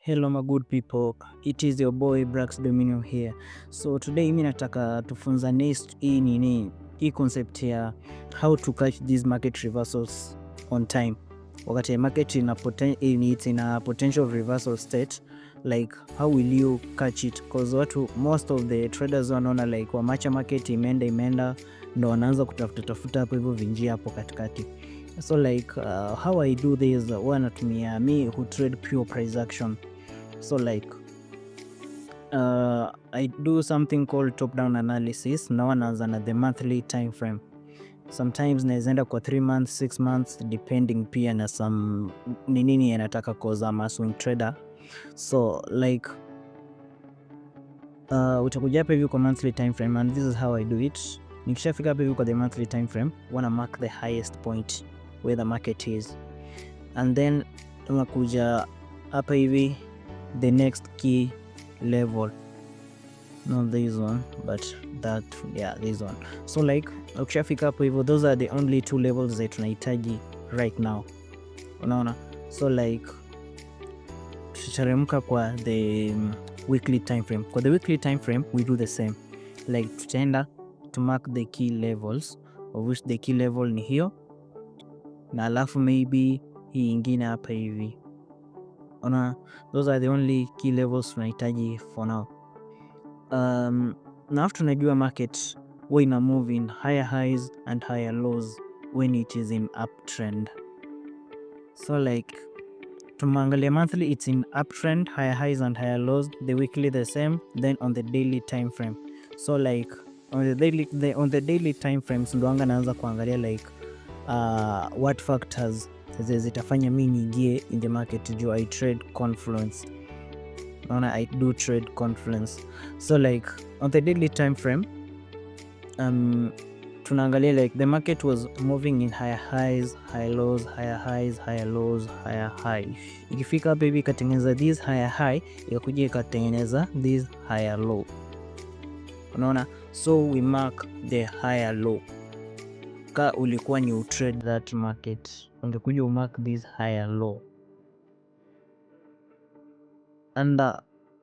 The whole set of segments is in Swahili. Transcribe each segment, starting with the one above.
Hello my good people, it is your boy Brax Dominion here. So today mimi nataka tufunza next hii concept ya how to catch these market reversals on time. Wakati market it's in a potential reversal state, like how will you catch it? Because most of the traders wanaona like wamacha market imeenda ndo wanaanza kutafuta hapo hivyo vinjia hapo katikati. So like how I do this, wanatumia me who trade pure price action. So like I do something called top down analysis. Na wanaanza na the monthly time frame. Sometimes naezenda kwa 3 months 6 months depending pia na some nini yanataka cause I'm a swing trader. So like utakuja hapa hivi kwa monthly time frame, and this is how I do it. Nikishafika hapa hivi kwa the monthly time frame, wanna mark the highest point where the market is, and then unakuja hapa hivi the next key level, not this one but that, yeah, this one. So like ukishafika hapo hivyo, those are the only two levels that tunahitaji right now, unaona. So like tutaremka kwa the weekly time frame. Kwa the weekly time frame we do the same, like tutaenda to mark the key levels, of which the key level ni hiyo, na alafu maybe hii ingine hapa hivi. Those are the only key levels tunahitaji for now. Na after tunajua market huwa ina move in higher highs and higher lows when it is in uptrend. So like tumeangalia monthly, it's in uptrend, higher highs and higher lows. The weekly the same, then on the daily time frame. So like on the daily time frames ndo anga naanza kuangalia like what factors zitafanya mimi niingie in the market juu I trade confluence. Naona I do trade confluence. So like on the daily time frame tunaangalia like the market was moving in higher highs, higher lows, higher highs, higher lows, higher high. Ikifika hapa hivi ikatengeneza this higher high, ikakuja ikatengeneza this higher low, unaona. So we mark the higher low. Ka ulikuwa ni utrade that market, ungekuja umark this higher low. And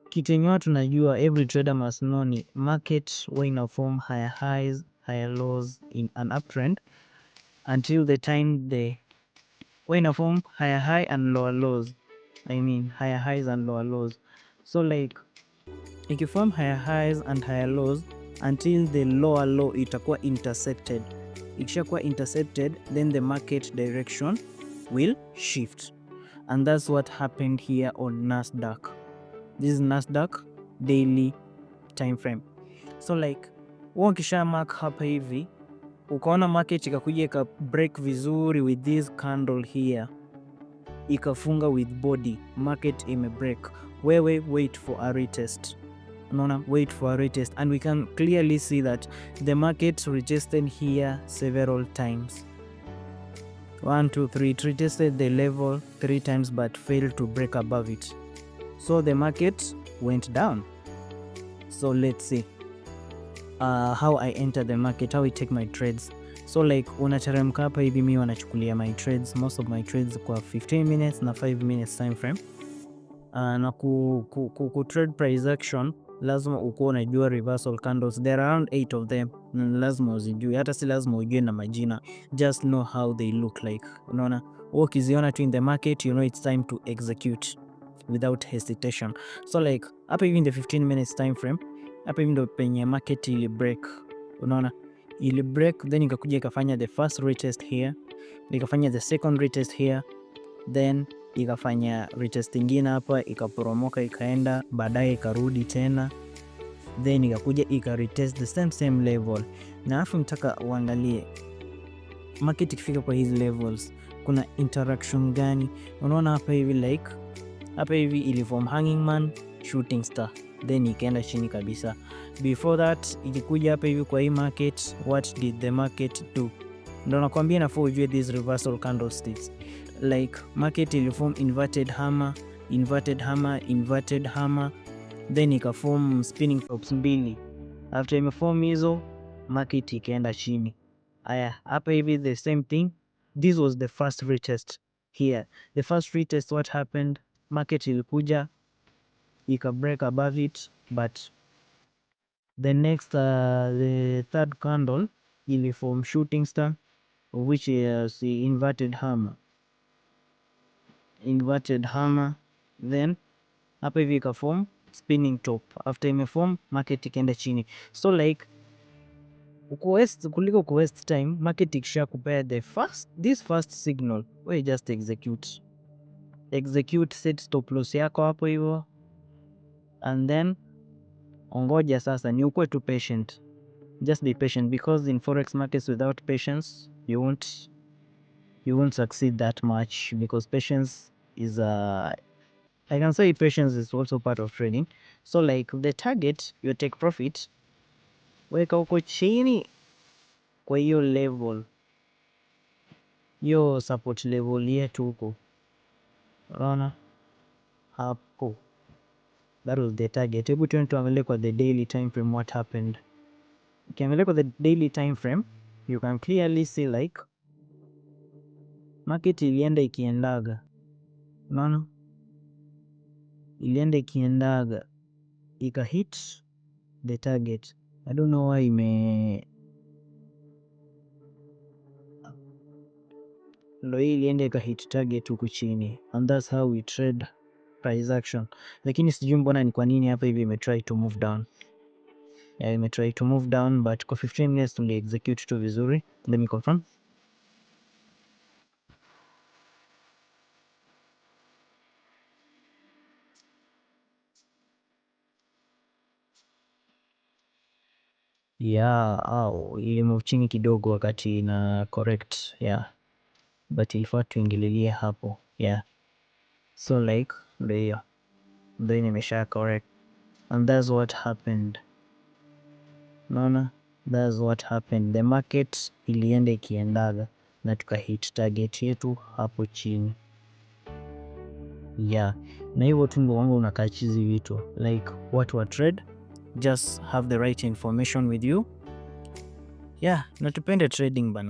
kitu yenye tunajua every trader must know ni market huwa ina form higher highs, higher lows in an uptrend until the time huwa ina form higher high and lower lows. I mean higher highs and lower lows. So like ikiform higher highs and higher lows until the lower low itakuwa intersected. Ikishakuwa intersected, then the market direction will shift, and that's what happened here on Nasdaq. This is Nasdaq daily time frame. So like ukisha mark hapa hivi, ukaona market ikakuja ika break vizuri with this candle here, ikafunga with body, market ime break, wewe wait for a retest. Unaona, wait for a retest, and we can clearly see that the market retested here several times. 1 2 3, it retested the level 3 times but failed to break above it. So the market went down. So let's see how I enter the market, how I take my trades. So like unateremka hapa hivi, mimi wanachukulia my trades, most of my trades kwa 15 minutes na 5 minutes time frame. Na ku trade price action lazima ukuwa unajua reversal candles. There are around 8 of them, lazima uzijue, hata si lazima ujue na majina, just know how they look like, unaona. Ukiziona tu in the market, you know it's time to execute without hesitation. So like hapa hivi in the 15 minutes time frame, hapa hivi ndo penye market ili break, unaona. Ili break, then ikakuja ikafanya the first retest here, ikafanya the second retest here, then ikafanya retest ingine hapa, ikaporomoka ikaenda, baadaye ikarudi tena, then ikakuja ikaretest the same level. Na afu mtaka uangalie market ikifika kwa hizi levels kuna interaction gani. Unaona hapa hivi like hapa hivi iliform hanging man, shooting star, then ikaenda chini kabisa. Before that ikikuja hapa hivi kwa hii market, what did the market do? Ndio nakwambia nafaa ujue these reversal candlesticks. Like market iliform inverted hammer, inverted hammer, inverted hammer, then ikaform spinning tops mbili. After imeform hizo, market ikaenda chini. Aya, hapa hivi the same thing. This was the first retest here. The first retest, what happened? Market ilikuja ika break above it, but the next the third candle ili form shooting star, which is the inverted hammer, then hapa hivi ika form spinning top. After imeform, market ikaenda chini. So like kuliko ku waste time, market ikisha kupea this first signal, we just execute, set stop loss yako hapo hivyo, and then ongoja sasa, ni ukuwe tu patient. Just be patient, because in forex markets without patience you won't succeed that much, because patience is I can say patience is also part of trading. So like the target, you take profit, weka huko chini kwa hiyo level, hiyo support level yetu huko, unaona hapo, that was the target. Hebu tuangalie kwa the daily time frame what happened. Ukiangalia kwa the daily time frame, you can clearly see like market ilienda ikiendaga, unaona ilienda ikiendaga ika hit the target. I don't know why ndo hii ilienda ika hit target huku chini, and that's how we trade price action. Lakini sijui mbona ni kwa nini hapa hivi imetry to move down. Yeah, imetry to move down, but kwa 15 minutes tunge execute tu vizuri. Let me confirm. Yeah, ili move chini kidogo wakati na correct. Yeah, but ilifaa tuingililie hapo. Yeah, so like ndo hiyo, ndo nimesha correct, and that's what happened. Naona that's what happened, the market ilienda ikiendaga na tuka hit target yetu hapo chini. Yeah, na hivyo tu ndo wangu unakachizi vitu like what wa trade, just have the right information with you. Yeah, na tupende trading bana.